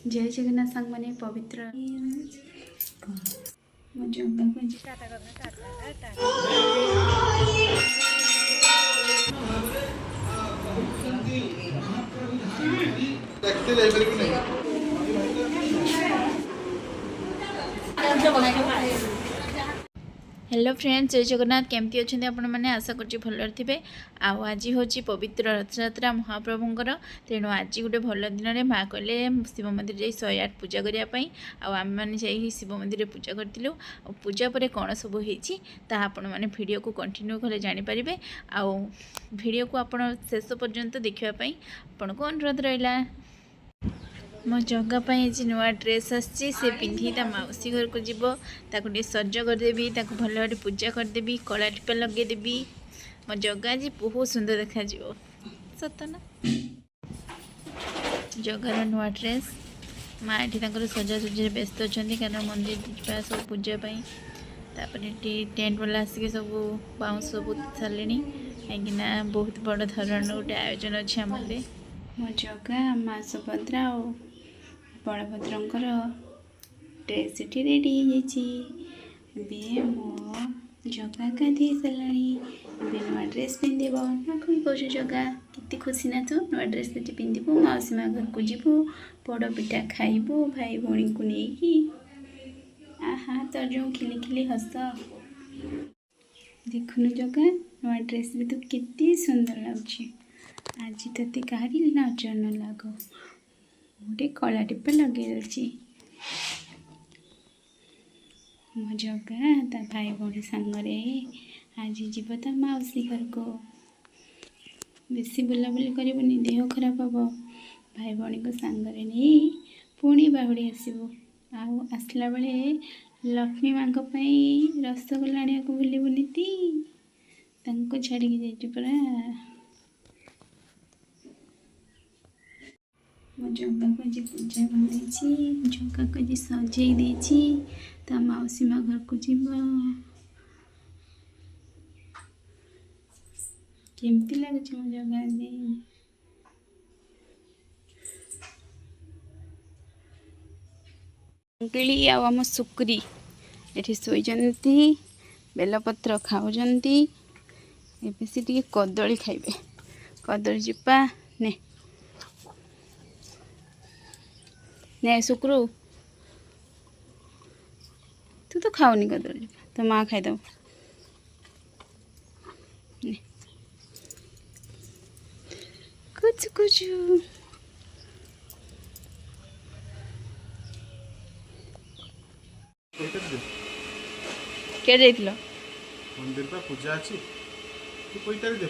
जय जगन्नाथ सांग मैंने पवित्र हेलो फ्रेंड्स जय जगन्नाथ केमती अच्छा आपण मैंने आशा कर भल थे आज हूँ पवित्र रथयात्रा महाप्रभुंर तेणु आज गोटे भल दिन में माँ कहले शिव मंदिर जा 108 पूजा करने आम मैंने जा शिव मंदिर पूजा करूँ पूजा पर कौन सब होता आपण मैंने वीडियो को कंटिन्यू कले जानीपारे वीडियो को आप शेष पर्यंत देखापी आपन को अनुरोध रहा मो जगह आज नुआ ड्रेस आसी से पिंधि ता मौसी घर को जीव ताको टे सज करदेवी ताको भल भाव पूजा करदेवी कला टीपा लगेदेवी मो जगह आज बहुत सुंदर देखा सत ना जगार नुआ ड्रेस माँ ये सजासजी व्यस्त अच्छा कारण मंदिर जा सब पूजापी टेंट वाला आसिक सब बाउंस सब सारे कहीं बहुत बड़ धरण गोटे आयोजन अच्छे आम मो जगह माँ सुभद्रा बलभद्रंकर ड्रेस रेडी हो मो जगह गाधे सारा नुआ ड्रेस पिंध ना कहीं कौच जगह कितनी खुशी ना तू नुआ ड्रेस पिंधु मौसी माँ घर को जीवु पोड़ पिठा खाइबू भाई भौणी को लेकिन आहा तो जो खिली खिली हस देखुन जगह नुआ ड्रेस भी तो कितनी सुंदर लगुच आज ते कहारी नजर न लगो गोटे कला टीपा लगे दूसरी मो जगह ता भाई भौणी सांगरे आज जीव ता मौसी घर को बेसी बुलाबुली करनी देह खराब हम भाई भौणी को सांगरे नहीं पुणी बाहुड़ी आसबू आसला बेले लक्ष्मी माँ रसगोल्ला आने को भूलबुनि छाड़ी जापरा मो जगह को आज पूजा कर जगह को आज सजे ता मौसी माँ घर को जीव केमती लगुच मो जगह अंकिली आम सुक्री ये शोचती बेलपत्र खाऊँगी एबे टे कदली खाइबे कदली चिपा ने शुक्रु तू तो खाऊनी कदली तो माँ खाईदब कुछ कुछ के जाइथिलो मंदिर पर पूजा अछि तू पैसा दे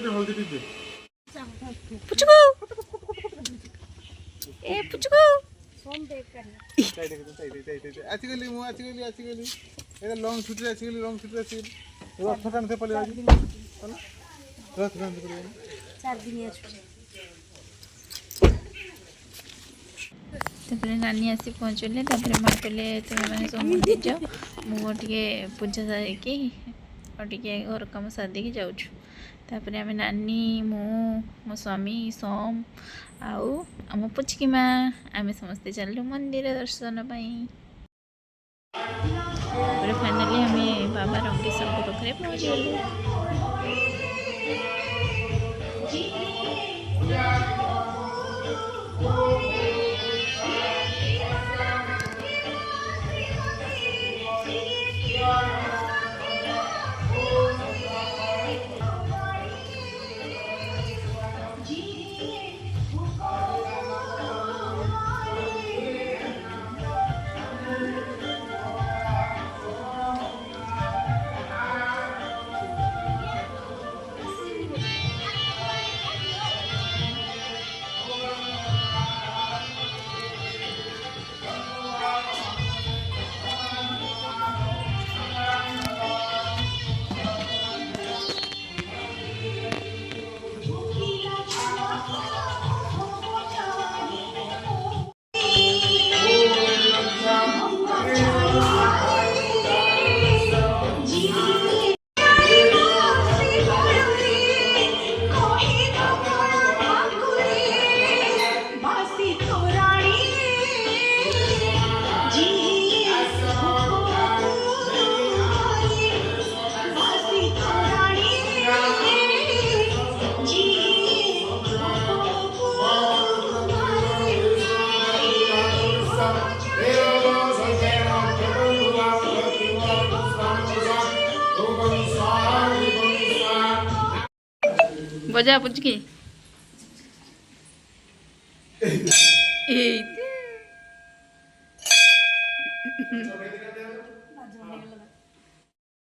हल्दी दे पुचको ए पुचको सोम देख कर आछि गेली एदा लॉन्ग छुट्टी आछि गेली लॉन्ग छुट्टी आछि गेली रथ टान से पले आछि रथ टान से पले 4 दिन छुट्टी तपरे नानी आसी पहुँचले माँ कहले तुम्हें मैंने सब मंदिर जाओ मुझे पूजा सारिकी और टे घर कम सारिकी जाऊँ आम नानी मो स्वामी सोम आम पुचकी माँ आम समस्ते चलू मंदिर दर्शन फाइनाली आम बाबा रंगेश्वर पाखे पहुँच गलु। बजा पुचकी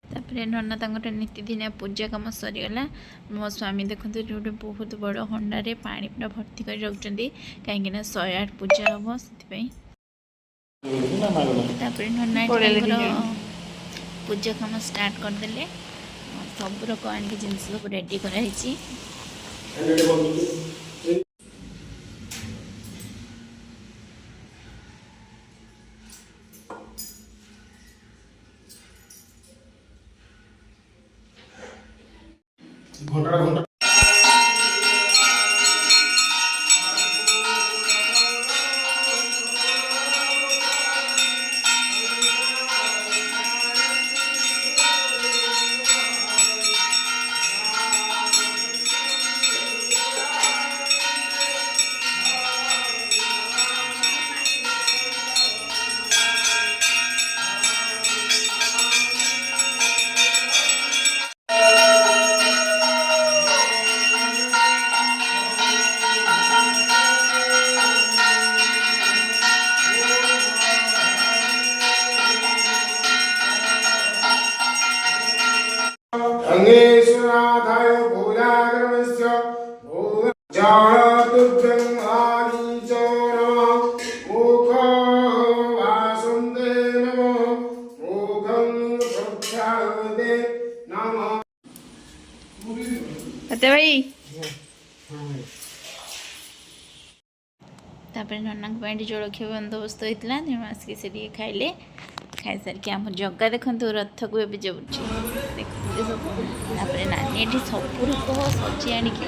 तापर नना तर नीतिदिनिया पूजा कम सरीगला मो स्वामी देखते गोटे बहुत बड़ हंडारे पानी पूरा भर्ती कर रखुच्च कहीं 108 पूजा हम से नना पूजा कम स्टार्ट करदे सब रक आनिक जिन सब रेडी कराई अंगेश्वराधाय भूलाग्रमस्य जातुभ्यं आनीचोर मुख वासुन्दे नमो मुखं प्रक्षालते नमः अते भाई तापर नना जलखिया बंदोबस्त होता तेणु आसिक से खाइले खाई सारिक आम जगह देखते रथ को ए जाऊँगी देखते सब तापर नानी ये सब रूप सजी आणिक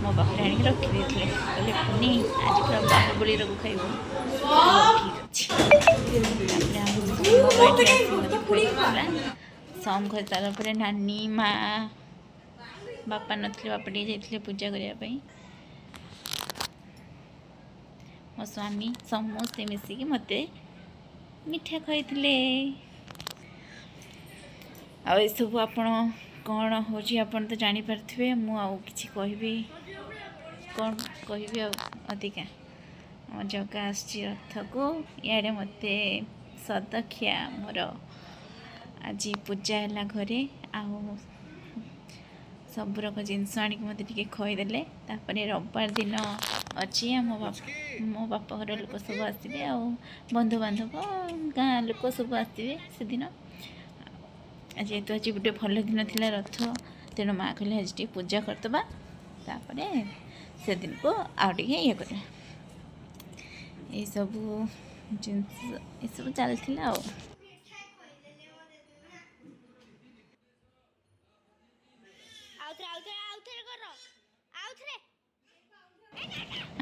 मो पाखे आणिक रखिदे कहले पुनी आज पूरा बाहुबली रघु खाइब ठीक अच्छे सम खाई सारापर नानी माँ बापा नथिले बापा टे जाइए पूजा करने मो स्वामी समस्ते मिसिकी मते मिठा खाइथिले आ सब आपण कौन हो तो जानी पार्थिबे मु आउ किछि कहबी कौन कहबी अधिका मो जगह आछि रथ को याडे मते सदखिया मोर आज पूजा है घरे आउ सबरक जिनस आणिक मत टे खईदेले रविवार दिन अच्छी मो बाप घर लोक सब आसवे आ बंधुबांधव गाँ लोक सब आसवे से दिन जेहेतु आज गोटे भल दिन थी रथ तेणु माँ कहले आज पूजा करदबा तापर से दिन को आउ टे ये कर सब जिनस ये सब चलता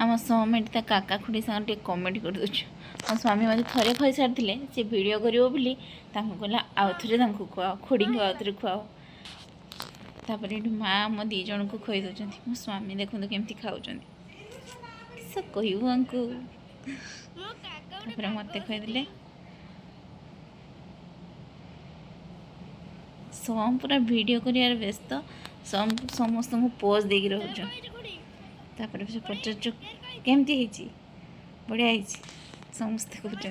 आम समिट काका खुड़ी साथ कमेंट कर दूँ मो स्वामी मत थे खई सारी से वीडियो कर कहला आउ थे खुआ खुड़ी को आउ थे खुआओ तापर ये माँ मो दी जन को खुई दौरान मो स्वामी देखते केमती खाऊँ कहूँ मत खुआदे सम पूरा वीडियो कर व्यस्त समस्त पोज देकी रोच तापर से पचार केमती बढ़िया समस्ते कहते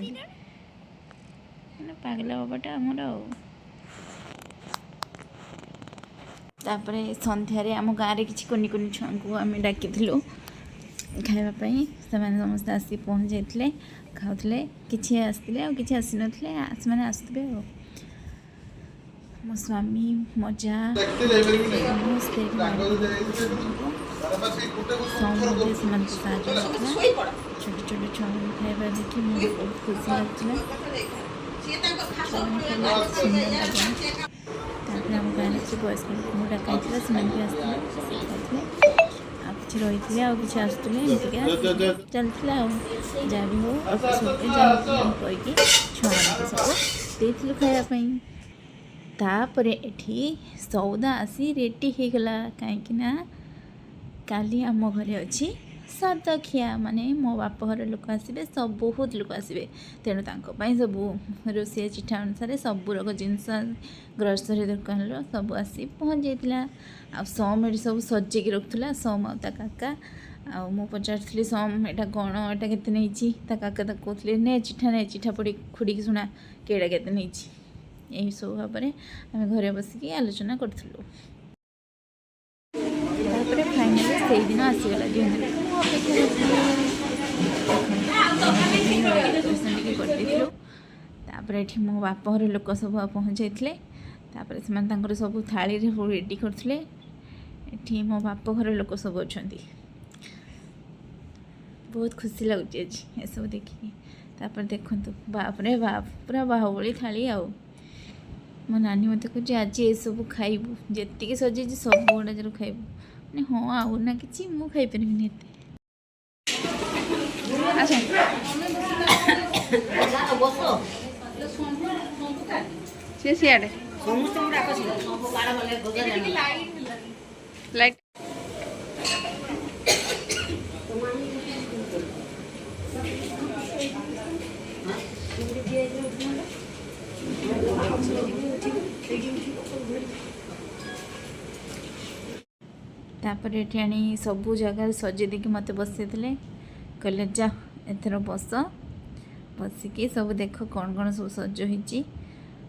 पागला बाबाटा आमर तापर संध्यारे आम गाँव में किसी कुनी कुनी छुआ को आम डाकी खावाई से समस्त आसी पहुँच जाते खाऊले किसी आसते आ कि आसी ना से आसुवे मो स्वामी मजा समस्ते छोटे छोटे छुआ खाଇବା देखी मुझे बहुत खुशी लगता आम गाँव से वयस्क लोक डाकाई से आसते आ कि रही आ आसुले चलता जहाँ भी हो कहीकि छुआ सब देती खायापी तापर एठी सौदा आसी रेडी हो गला कहीं काली आम घरे अच्छी सादाखिया माने मो बापघर लोक आसबे सब बहुत लोक आसबे तेणु सब रोषे चिठा अनुसार सब रक जिनस ग्रोसरी दुकान सब आसी पहुँच जाता आ सम ये सब सजेक रखुला सम आ काका मु पचारि सम एटा कौन एटा केते नहीं काका कहते ने चिठा पड़ी खुड़ी शुणा केड़ा केते नहीं यही सब भाव में आम घरे बसिकी आलोचना करूँ। फाइनाली से दिन आसीगला करते ये मो बापघर लोक सब पहुँच जाते से सब थाली रेडी करते ये मो बापघर लोक सब अच्छा बहुत खुशी लगुच आज ये सब देखिए देखु बाप रे बाप पूरा बाहुबली थाली आओ मो नानी मत कहे आज ये सब खाइबू जी सजे सब गुड़ा जर खाइबू हाँ आउ ना कि मुझे खाई पारि सियाड़े लाइट तापर ये आनी सबू जगह सजे देकी मत बसई कहले जा एथर बस बसिकी सब देख कौन कौन सब सज होती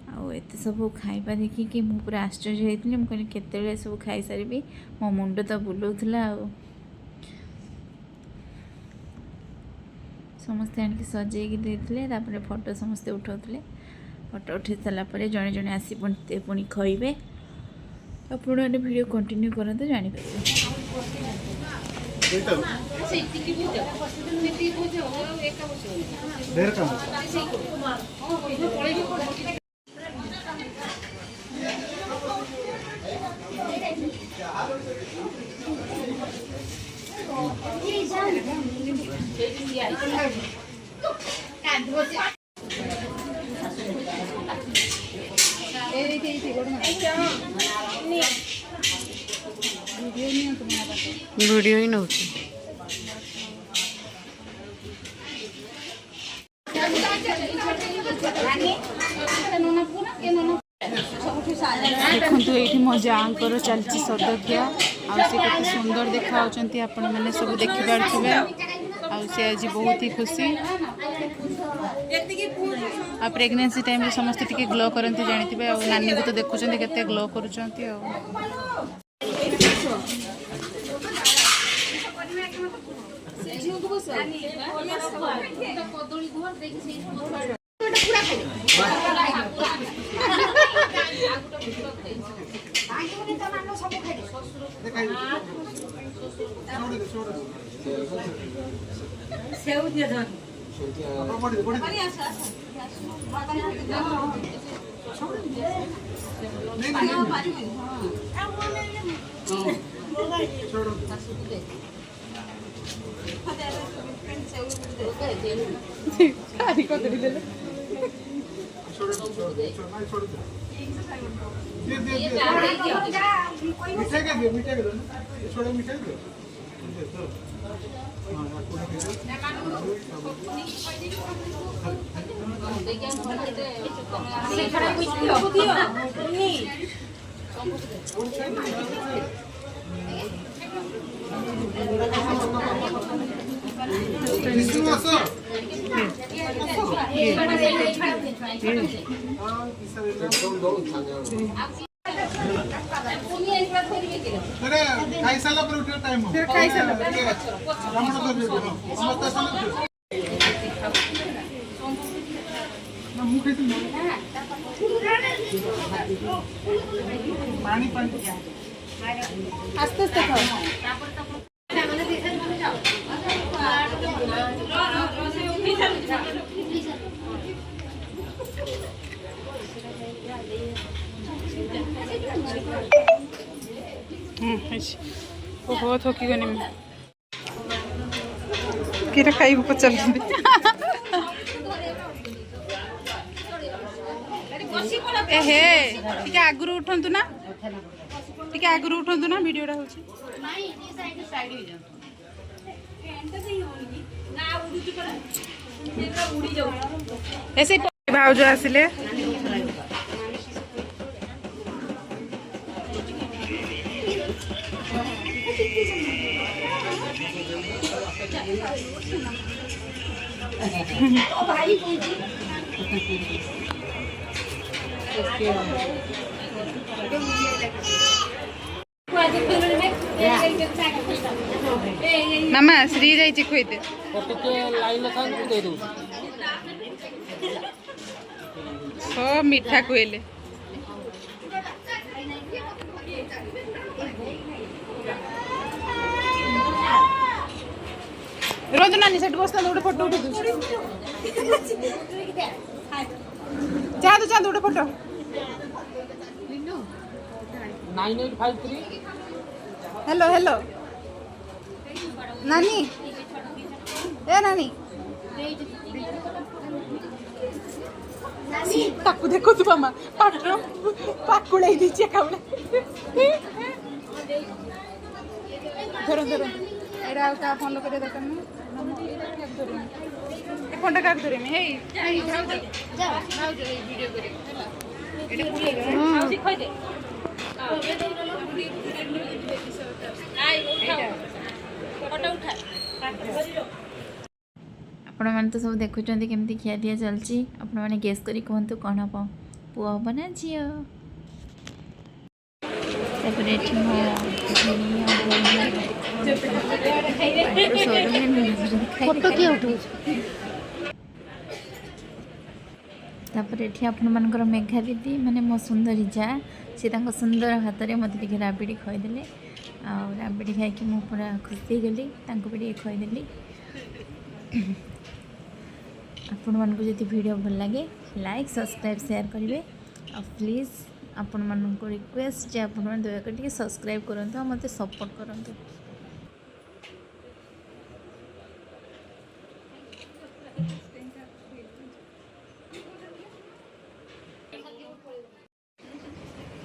आते सब खाइबा देखिकी मु पूरा आश्चर्य होती मुझे केते सब खाई सारी मो मुंड तो बुलाऊला समस्ते आनिक सजेकी देते फोटो समस्ते उठाते फोटो उठे सारापर जड़े जड़े आसी पुणी खाइबे आपण मैंने वीडियो कंटिन्यू करते जानीपर वीडियो ही नौ देखु ये मो जाँकर चलती सदक्या आते सुंदर देखा आपण मैंने सब देखिपे सी आज बहुत ही खुशी आ प्रेगनेंसी टाइम समस्त टी ग्लो करती जानी नानी को तो देखुं के ग्लो कर आस्ते आस्ते खाओ बहुत थकी गनी किरा खाई पचार हे टे आगुरी उठंतु ना टे आगुरी उठंतु ना वीडियोटा होची ऐसे भाउज आसिले मामा श्री जाइए खुद हो मीठा खुएले रोज नानी सेठ बसता गोटे फोटो उठे चाह गोटे फोटो 9853 हेलो हेलो नानी ए नानी ताकू देखो तू मामा पाटरो पाकुड़े दीजिए कावले धरो धरो एरा का फोन लो करे दरकार ना ए फोन का धरे में हे जाओ जाओ ए वीडियो करे एटा पुले हां सिखाई दे आपण मैंने तो सब देखुं केमती खिया दिया चलती आपण मैंने गेस करी कहतु कौन हम पुआ हम ना झी फोटो किए तापर ये आपण मानकर मेघा दीदी माने मो सुंदरी जा सी सुंदर हाथ में मत टे राबिड़ी खुईदे आ राबिड़ी खाई मु पूरा खुशी गली भी खुईदेली आपण मानक जदि वीडियो भल लगे लाइक सब्सक्राइब शेयर करेंगे और प्लीज़ आपण मानक रिक्वेस्ट जे आपण मैंने दयाकर सब्सक्राइब करूँ मत सपोर्ट करूँ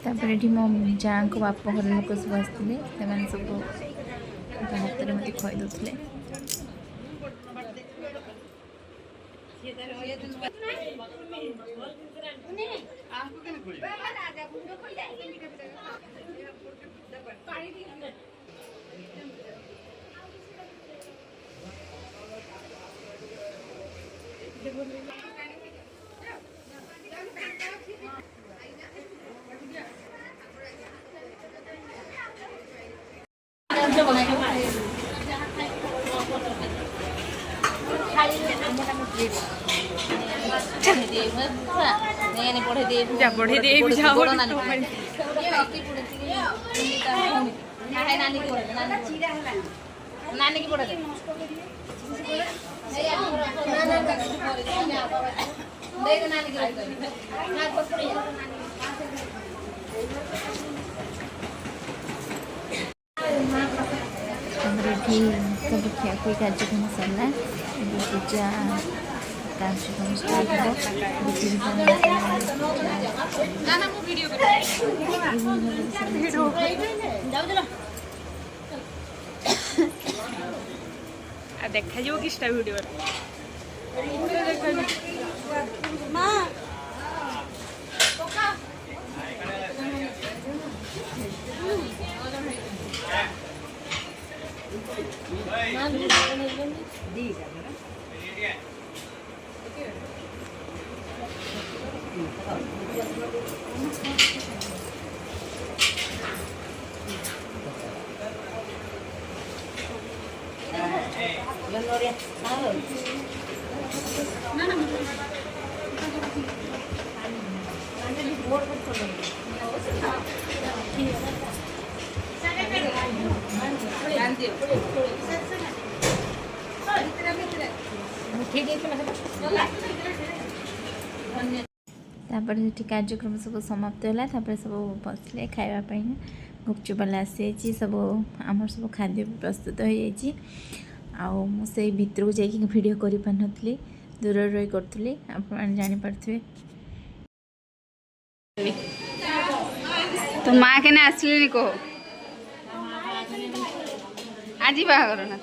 तापर ये मो जाँ को बाप घर लोक सब आसते सब हाथ में मत खुई दूसरे बढ़े दे जाओ नानी की पढ़े सब खिया खुई कार्यक्रम सरला पूजा कार्यक्रम स्टार्ट देखा जो किसटा वीडियो तापर ये कार्यक्रम सब समाप्त है तापर सब बसले खावाई गुपचुप वाला आसी सब आम सब खाद्य प्रस्तुत हो जाए भितर को जाकि वीडियो कर पार नी दूर रही करी आप जापारे तो माँ के ना आसले कह आज बाहर ना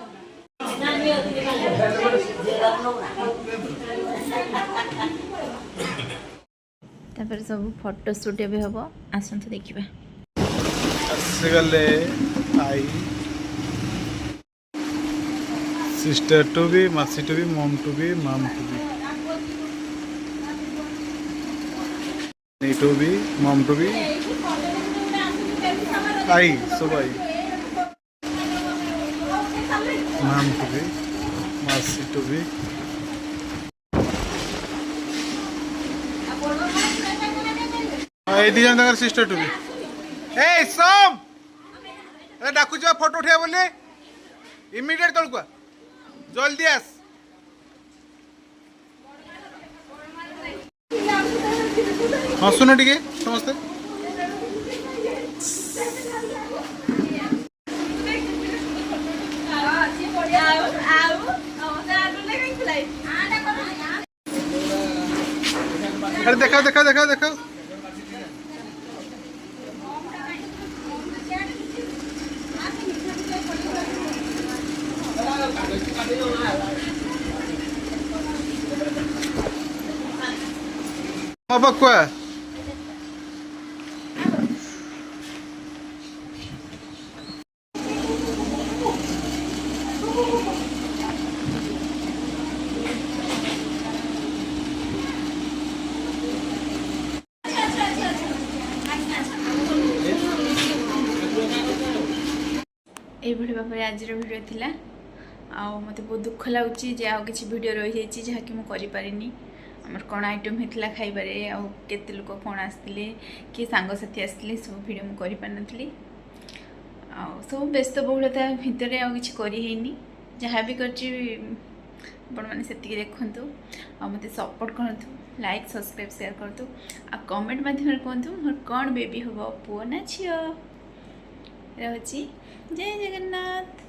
तापर सब फोटो शूट भी हम आसतु देखा आसीगले आई सिस्टर टू भी मासी टू भी मम टू भी माम टू भी नी टू भी मम टू भी आई सब आई माम टू भी मासी टू भी ये दिजन तक सिस्टर टू भी ए सोम ए डाकू जा फोटो उठा बोले इमीडिएट तलकुआ जल्दी आस हसुन टिके समस्ते अरे देखा देखा देखा देखा Apa kuah? এইভাবে ভাবে আজর ভিডিও थिला मत बहुत दुख लगुच कि भिड रही है जहाँकि मुझे आमर कौन आइटम होता खाइबारे आते लोक कौन आसते कि सांगसाथी आसते सब भिड मुझे पारि सब व्यस्त बहुलता भितर आनी जहाँ भी कर मैंने देखु मत सपोर्ट करूँ लाइक सब्सक्राइब शेयर करूँ आ कमेंट मध्यम कहतु मोर कौन बेबी हम पुओ ना झील रही जय जगन्नाथ।